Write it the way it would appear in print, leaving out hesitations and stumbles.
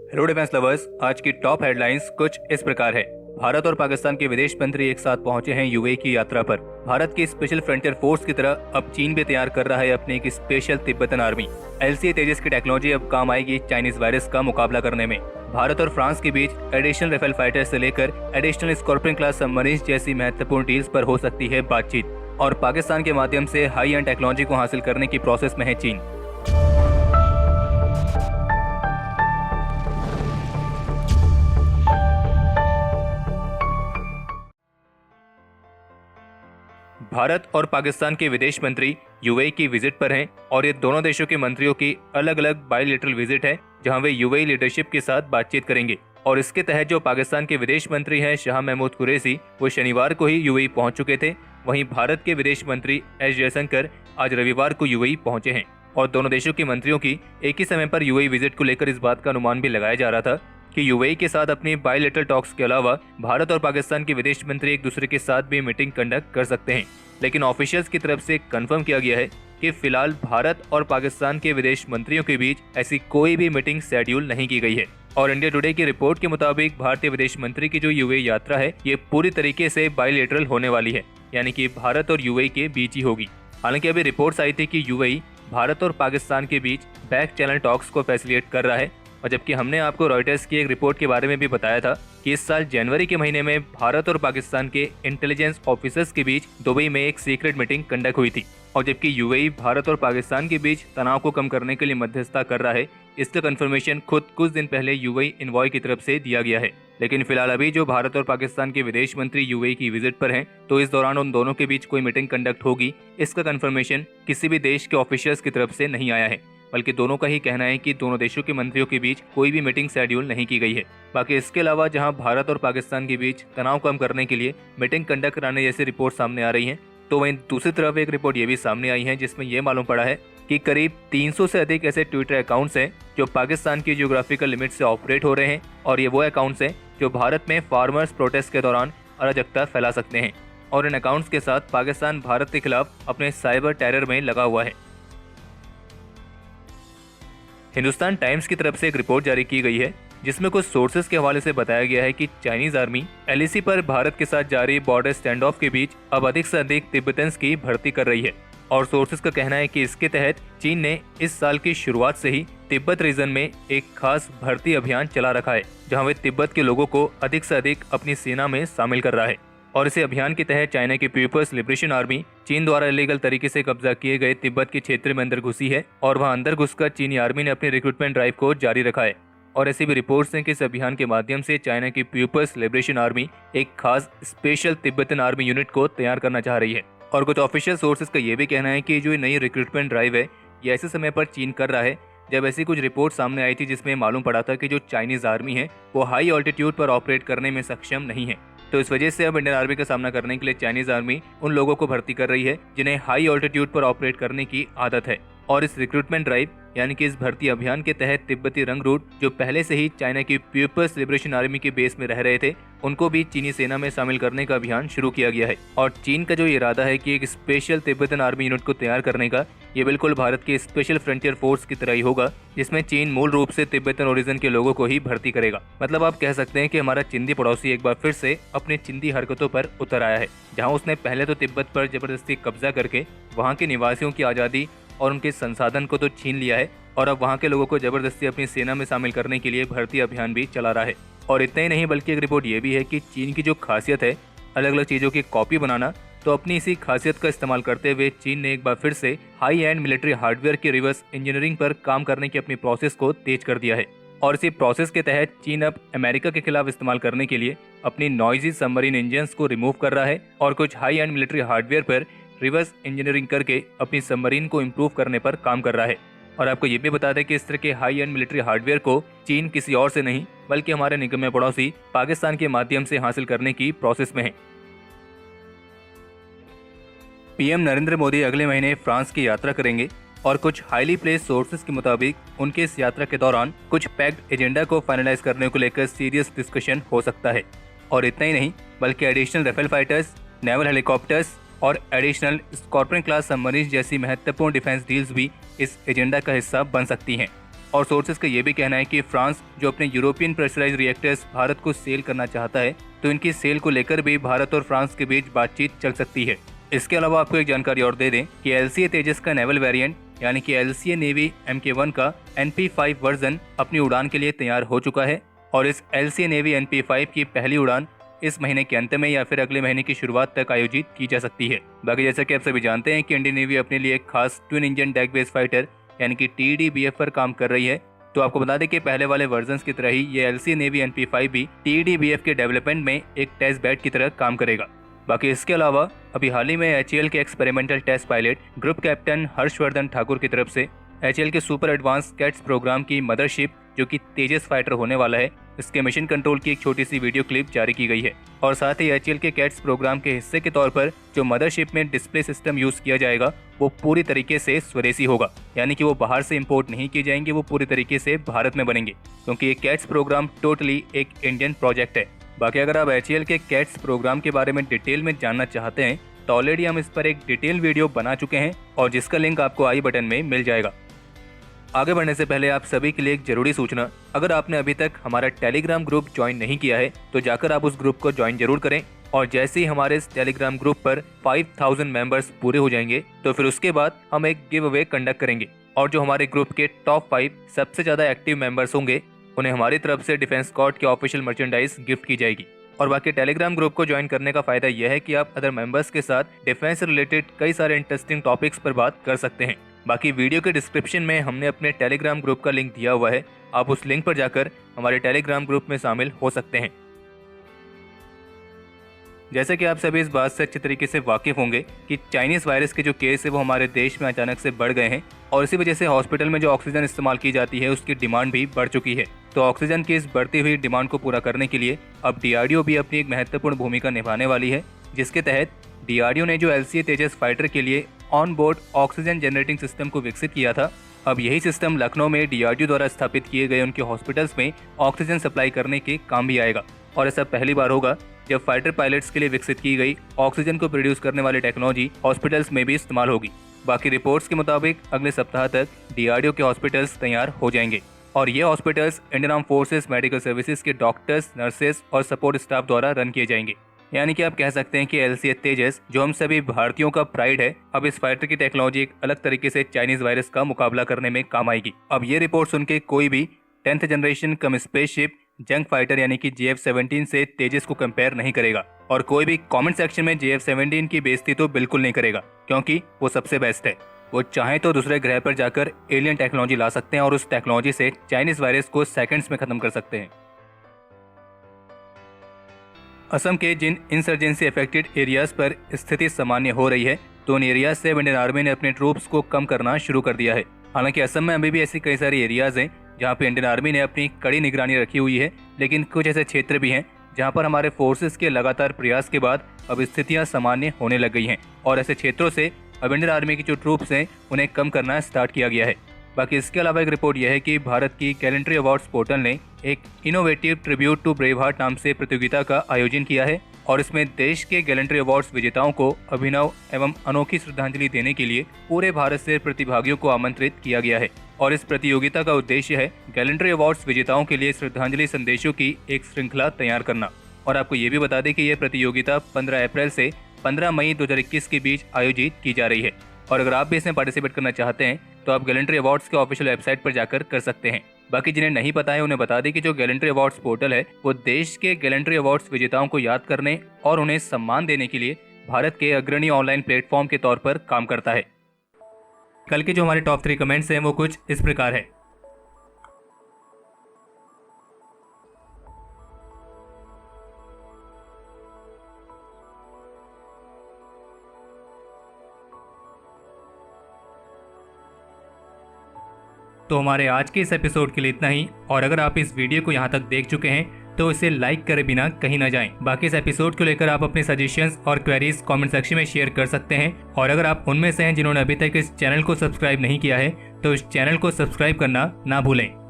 Hello defence lovers, आज की top headlines कुछ इस प्रकार है। भारत और पाकिस्तान के विदेश मंत्री एक साथ पहुंचे हैं यूएई की यात्रा पर। भारत की स्पेशल फ्रंटियर फोर्स की तरह अब चीन भी तैयार कर रहा है अपनी एक स्पेशल तिब्बतन आर्मी। एलसीए तेजस की टेक्नोलॉजी अब काम आएगी चाइनीज वायरस का मुकाबला करने में। भारत और फ्रांस के बीच एडिशनल राफेल फाइटर से लेकर एडिशनल स्कॉर्पियन क्लास सबमरीन जैसी महत्वपूर्ण डील्स पर हो सकती है बातचीत। और पाकिस्तान के माध्यम से हाई एंड टेक्नोलॉजी को हासिल करने की प्रोसेस में है चीन। भारत और पाकिस्तान के विदेश मंत्री यूएई की विजिट पर हैं और ये दोनों देशों के मंत्रियों की अलग अलग बायलैटरल विजिट है, जहां वे यूएई लीडरशिप के साथ बातचीत करेंगे। और इसके तहत जो पाकिस्तान के विदेश मंत्री हैं शाह महमूद कुरैशी, वो शनिवार को ही यूएई पहुंच चुके थे। वहीं भारत के विदेश मंत्री एस जयशंकर आज रविवार को यूएई पहुंचे हैं। और दोनों देशों के मंत्रियों की एक ही समय पर यूएई विजिट को लेकर इस बात का अनुमान भी लगाया जा रहा था कि यूएई के साथ अपनी बायलैटरल टॉक्स के अलावा भारत और पाकिस्तान के विदेश मंत्री एक दूसरे के साथ भी मीटिंग कंडक्ट कर सकते हैं। लेकिन ऑफिशियल्स की तरफ से कंफर्म किया गया है कि फिलहाल भारत और पाकिस्तान के विदेश मंत्रियों के बीच ऐसी कोई भी मीटिंग शेड्यूल नहीं की गई है। और इंडिया टुडे की रिपोर्ट के मुताबिक भारतीय विदेश मंत्री की जो यूएई यात्रा है ये पूरी तरीके से बायलैटरल होने वाली है, यानी कि भारत और यूएई के बीच ही होगी। हालांकि अभी रिपोर्ट्स आई थी कि यूएई भारत और पाकिस्तान के बीच बैक चैनल टॉक्स को फैसिलिटेट कर रहा है। और जबकि हमने आपको रॉयटर्स की एक रिपोर्ट के बारे में भी बताया था कि इस साल जनवरी के महीने में भारत और पाकिस्तान के इंटेलिजेंस ऑफिसर्स के बीच दुबई में एक सीक्रेट मीटिंग कंडक्ट हुई थी। और जबकि यूएई भारत और पाकिस्तान के बीच तनाव को कम करने के लिए मध्यस्थता कर रहा है, इसका कंफर्मेशन खुद कुछ दिन पहले यूएई इन्वॉय की तरफ से दिया गया है। लेकिन फिलहाल अभी जो भारत और पाकिस्तान के विदेश मंत्री यूएई की विजिट पर हैं, तो इस दौरान उन दोनों के बीच कोई मीटिंग कंडक्ट होगी, इसका कंफर्मेशन किसी भी देश के ऑफिशियल्स की तरफ से नहीं आया है। बल्कि दोनों का ही कहना है कि दोनों देशों के मंत्रियों के बीच कोई भी मीटिंग शेड्यूल नहीं की गई है। बाकी इसके अलावा जहां भारत और पाकिस्तान के बीच तनाव कम करने के लिए मीटिंग कंडक्ट कराने जैसी रिपोर्ट सामने आ रही हैं, तो वहीं दूसरी तरफ एक रिपोर्ट ये भी सामने आई है जिसमें यह मालूम पड़ा है कि करीब 300 से अधिक ऐसे ट्विटर अकाउंट्स हैं जो पाकिस्तान की जियोग्राफिकल लिमिट से ऑपरेट हो रहे हैं। और ये वो अकाउंट्स हैं जो भारत में फार्मर्स प्रोटेस्ट के दौरान अराजकता फैला सकते हैं। और इन अकाउंट्स के साथ पाकिस्तान भारत के खिलाफ अपने साइबर टेरर में लगा हुआ है। हिंदुस्तान टाइम्स की तरफ से एक रिपोर्ट जारी की गई है जिसमें कुछ सोर्सेज के हवाले से बताया गया है कि चाइनीज आर्मी एलएसी पर भारत के साथ जारी बॉर्डर स्टैंड ऑफ के बीच अब अधिक से अधिक तिब्बतन्स की भर्ती कर रही है। और सोर्सेज का कहना है कि इसके तहत चीन ने इस साल की शुरुआत से ही तिब्बत रीजन में एक खास भर्ती अभियान चला रखा है, जहां वे तिब्बत के लोगों को अधिक से अधिक अपनी सेना में शामिल कर रहा है। और इस अभियान के तहत चाइना की पीपल्स लिबरेशन आर्मी चीन द्वारा इलीगल तरीके से कब्जा किए गए तिब्बत के क्षेत्र में अंदर घुसी है और वहां अंदर घुसकर चीनी आर्मी ने अपनी रिक्रूटमेंट ड्राइव को जारी रखा है। और ऐसी भी रिपोर्ट्स हैं कि इस अभियान के माध्यम से चाइना की पीपल्स लिबरेशन आर्मी एक खास स्पेशल तिब्बतन आर्मी यूनिट को तैयार करना चाह रही है। और कुछ ऑफिशियल सोर्सेज का ये भी कहना है कि जो नई रिक्रूटमेंट ड्राइव है ये ऐसे समय पर चीन कर रहा है जब ऐसी कुछ रिपोर्ट सामने आई थी जिसमें मालूम पड़ा था कि जो चाइनीज आर्मी है वो हाई ऑल्टीट्यूड पर ऑपरेट करने में सक्षम नहीं है। तो इस वजह से अब इंडियन आर्मी का सामना करने के लिए चाइनीज आर्मी उन लोगों को भर्ती कर रही है जिन्हें हाई ऑल्टीट्यूड पर ऑपरेट करने की आदत है। और इस रिक्रूटमेंट ड्राइव यानी कि इस भर्ती अभियान के तहत तिब्बती रंगरूट जो पहले से ही चाइना की पीपल्स लिबरेशन आर्मी के बेस में रह रहे थे उनको भी चीनी सेना में शामिल करने का अभियान शुरू किया गया है। और चीन का जो इरादा है कि एक स्पेशल तिब्बतन आर्मी यूनिट को तैयार करने का, ये बिल्कुल भारत के स्पेशल फ्रंटियर फोर्स की तरह ही होगा, जिसमें चीन मूल रूप से तिब्बतन ओरिजिन के लोगों को ही भर्ती करेगा। मतलब आप कह सकते हैं कि हमारा चिंदी पड़ोसी एक बार फिर से अपने चिंदी हरकतों पर उतर आया है, जहाँ उसने पहले तो तिब्बत पर जबरदस्ती कब्जा करके वहाँ के निवासियों की आज़ादी और उनके संसाधन को तो छीन लिया है, और अब वहाँ के लोगों को जबरदस्ती अपनी सेना में शामिल करने के लिए भर्ती अभियान भी चला रहा है। और इतना ही नहीं बल्कि एक रिपोर्ट ये भी है कि चीन की जो खासियत है अलग अलग चीज़ों की कॉपी बनाना, तो अपनी इसी खासियत का इस्तेमाल करते हुए चीन ने एक बार फिर से हाई एंड मिलिट्री हार्डवेयर की रिवर्स इंजीनियरिंग पर काम करने की अपनी प्रोसेस को तेज कर दिया है। और इसी प्रोसेस के तहत चीन अब अमेरिका के खिलाफ इस्तेमाल करने के लिए अपनी नॉइजी सबमरीन इंजन्स को रिमूव कर रहा है और कुछ हाई एंड मिलिट्री हार्डवेयर पर रिवर्स इंजीनियरिंग करके अपनी सबमरीन को इम्प्रूव करने पर काम कर रहा है। और आपको ये भी बता दें कि इस तरह के हाई एंड मिलिट्री हार्डवेयर को चीन किसी और से नहीं बल्कि हमारे निकम्मे पड़ोसी पाकिस्तान के माध्यम से हासिल करने की प्रोसेस में है। पीएम नरेंद्र मोदी अगले महीने फ्रांस की यात्रा करेंगे और कुछ हाईली प्लेस्ड सोर्सेज के मुताबिक उनके इस यात्रा के दौरान कुछ पैक्ड एजेंडा को फाइनलाइज करने को लेकर सीरियस डिस्कशन हो सकता है। और इतना ही नहीं बल्कि additional Rafale fighters, naval helicopters और एडिशनल स्कॉर्पियन क्लास सबमरीन जैसी महत्वपूर्ण डिफेंस डील्स भी इस एजेंडा का हिस्सा बन सकती हैं। और सोर्सेज का ये भी कहना है कि फ्रांस जो अपने यूरोपियन प्रेशराइज रिएक्टर्स भारत को सेल करना चाहता है, तो इनकी सेल को लेकर भी भारत और फ्रांस के बीच बातचीत चल सकती है। इसके अलावा आपको एक जानकारी और दे दें कि LCA तेजस का नेवल वेरिएंट यानी कि LCA नेवी MK1 का NP5 वर्जन अपनी उड़ान के लिए तैयार हो चुका है और इस LCA नेवी NP5 की पहली उड़ान इस महीने के अंत में या फिर अगले महीने की शुरुआत तक आयोजित की जा सकती है। बाकी जैसा कि आप सभी जानते हैं कि इंडियन नेवी अपने लिए एक खास twin engine deck based fighter यानी कि TDBF पर काम कर रही है। तो आपको बता दें कि पहले वाले वर्जन्स की तरह ही ये LCA नेवी NP5 भी TDBF के डेवलपमेंट में एक टेस्ट बेड की तरह काम करेगा। बाकी इसके अलावा अभी हाल ही में HAL के experimental test pilot group captain Harshvardhan Thakur की तरफ से HAL के सुपर एडवांस कैट्स प्रोग्राम की मदरशिप जो कि तेजस फाइटर होने वाला है, इसके मिशन कंट्रोल की एक छोटी सी वीडियो क्लिप जारी की गई है। और साथ ही HAL के कैट्स प्रोग्राम के हिस्से के तौर पर जो मदरशिप में डिस्प्ले सिस्टम यूज किया जाएगा वो पूरी तरीके से स्वदेशी होगा, यानी कि वो बाहर से इंपोर्ट नहीं किए जाएंगे, वो पूरी तरीके से भारत में बनेंगे, क्योंकि ये कैट्स प्रोग्राम टोटली एक इंडियन प्रोजेक्ट है। बाकी अगर आप HAL के कैट्स प्रोग्राम के बारे में डिटेल में जानना चाहते हैं तो ऑलरेडी हम इस पर एक डिटेल वीडियो बना चुके हैं और जिसका लिंक आपको आई बटन में मिल जाएगा। आगे बढ़ने से पहले आप सभी के लिए एक जरूरी सूचना, अगर आपने अभी तक हमारा टेलीग्राम ग्रुप ज्वाइन नहीं किया है तो जाकर आप उस ग्रुप को ज्वाइन जरूर करें और जैसे ही हमारे इस टेलीग्राम ग्रुप पर 5000 मेंबर्स पूरे हो जाएंगे तो फिर उसके बाद हम एक गिव अवे कंडक्ट करेंगे और जो हमारे ग्रुप के टॉप 5 सबसे ज्यादा एक्टिव मेंबर्स होंगे उन्हें हमारी तरफ से डिफेंस कॉर्ड के ऑफिशियल मर्चेंडाइज गिफ्ट की जाएगी। और बाकी टेलीग्राम ग्रुप को ज्वाइन करने का फायदा यह है कि आप अदर मेंबर्स के साथ डिफेंस से रिलेटेड कई सारे इंटरेस्टिंग टॉपिक्स पर बात कर सकते हैं। बाकी वीडियो के डिस्क्रिप्शन में हमने अपने टेलीग्राम ग्रुप का लिंक दिया हुआ है, आप उस लिंक पर जाकर हमारे टेलीग्राम ग्रुप में शामिल हो सकते हैं। जैसे कि आप सभी इस बात से अच्छे तरीके से वाकिफ होंगे कि चाइनीज वायरस के जो केस है वो हमारे देश में अचानक से बढ़ गए हैं और इसी वजह से हॉस्पिटल में जो ऑक्सीजन इस्तेमाल की जाती है उसकी डिमांड भी बढ़ चुकी है। तो ऑक्सीजन की इस बढ़ती हुई डिमांड को पूरा करने के लिए अब DRDO भी अपनी एक महत्वपूर्ण भूमिका निभाने वाली है, जिसके तहत DRDO ने जो LCA तेजस फाइटर के लिए on board oxygen generating system को विकसित किया था, अब यही सिस्टम लखनऊ में DRDO द्वारा स्थापित किए गए उनके हॉस्पिटल्स में ऑक्सीजन सप्लाई करने के काम भी आएगा। और ऐसा पहली बार होगा जब फाइटर पायलट्स के लिए विकसित की गई ऑक्सीजन को प्रोड्यूस करने वाली टेक्नोलॉजी हॉस्पिटल्स में भी इस्तेमाल होगी। बाकी रिपोर्ट्स के मुताबिक अगले सप्ताह तक DRDO के हॉस्पिटल्स तैयार हो जाएंगे और ये hospitals Indian arm forces medical services के डॉक्टर्स, नर्सेस और सपोर्ट स्टाफ द्वारा रन किए जाएंगे। यानी कि आप कह सकते हैं कि LCA तेजस जो हम सभी भारतीयों का प्राइड है, अब इस फाइटर की टेक्नोलॉजी एक अलग तरीके से चाइनीज वायरस का मुकाबला करने में काम आएगी। अब ये रिपोर्ट सुन के कोई भी 10th जनरेशन कम स्पेसशिप जंग फाइटर यानी कि JF-17 से तेजस को कंपेयर नहीं करेगा और कोई भी कमेंट सेक्शन में JF-17 की बेइज्जती तो बिल्कुल नहीं करेगा, क्योंकि वो सबसे बेस्ट है। वो चाहे तो दूसरे ग्रह पर जाकर एलियन टेक्नोलॉजी ला सकते हैं और उस टेक्नोलॉजी से चाइनीज वायरस को सेकंड्स में खत्म कर सकते हैं। असम के जिन इंसर्जेंसी अफेक्टेड एरियाज पर स्थिति सामान्य हो रही है तो उन एरियाज से इंडियन आर्मी ने अपने ट्रूप्स को कम करना शुरू कर दिया है। हालांकि असम में अभी भी ऐसी कई सारी एरियाज हैं जहां पे इंडियन आर्मी ने अपनी कड़ी निगरानी रखी हुई है, लेकिन कुछ ऐसे क्षेत्र भी हैं जहां पर हमारे फोर्सेस के लगातार प्रयास के बाद अब स्थितियां सामान्य होने लग गई हैं और ऐसे क्षेत्रों से अब इंडियन आर्मी की जो ट्रूप्स हैं उन्हें कम करना स्टार्ट किया गया है। बाकी इसके अलावा एक रिपोर्ट यह है कि भारत की गैलेंट्री अवार्ड्स पोर्टल ने एक innovative tribute to brave heart नाम से प्रतियोगिता का आयोजन किया है और इसमें देश के गैलेंट्री अवार्ड्स विजेताओं को अभिनव एवं अनोखी श्रद्धांजलि देने के लिए पूरे भारत से प्रतिभागियों को आमंत्रित किया गया है। और इस प्रतियोगिता का उद्देश्य है गैलेंट्री अवार्ड्स विजेताओं के लिए श्रद्धांजलि संदेशों की एक श्रृंखला तैयार करना। और आपको ये भी बता दें कि यह प्रतियोगिता 15 अप्रैल से 15 मई 2021 के बीच आयोजित की जा रही है और अगर आप भी इसमें पार्टिसिपेट करना चाहते हैं तो आप गैलेंट्री अवार्ड्स के ऑफिशियल वेबसाइट पर जाकर कर सकते हैं। बाकी जिन्हें नहीं पता है उन्हें बता दें कि जो गैलेंट्री अवार्ड्स पोर्टल है वो देश के गैलेंट्री अवार्ड्स विजेताओं को याद करने और उन्हें सम्मान देने के लिए भारत के अग्रणी ऑनलाइन प्लेटफॉर्म के तौर पर काम करता है। कल के जो हमारे टॉप 3 कमेंट्स हैं वो कुछ इस प्रकार है। तो हमारे आज के इस एपिसोड के लिए इतना ही और अगर आप इस वीडियो को यहाँ तक देख चुके हैं तो इसे लाइक करे बिना कहीं ना जाएं। बाकी इस एपिसोड को लेकर आप अपने सजेशंस और क्वेरीज कमेंट सेक्शन में शेयर कर सकते हैं और अगर आप उनमें से हैं जिन्होंने अभी तक इस चैनल को सब्सक्राइब नहीं किया है तो इस चैनल को सब्सक्राइब करना ना भूलें।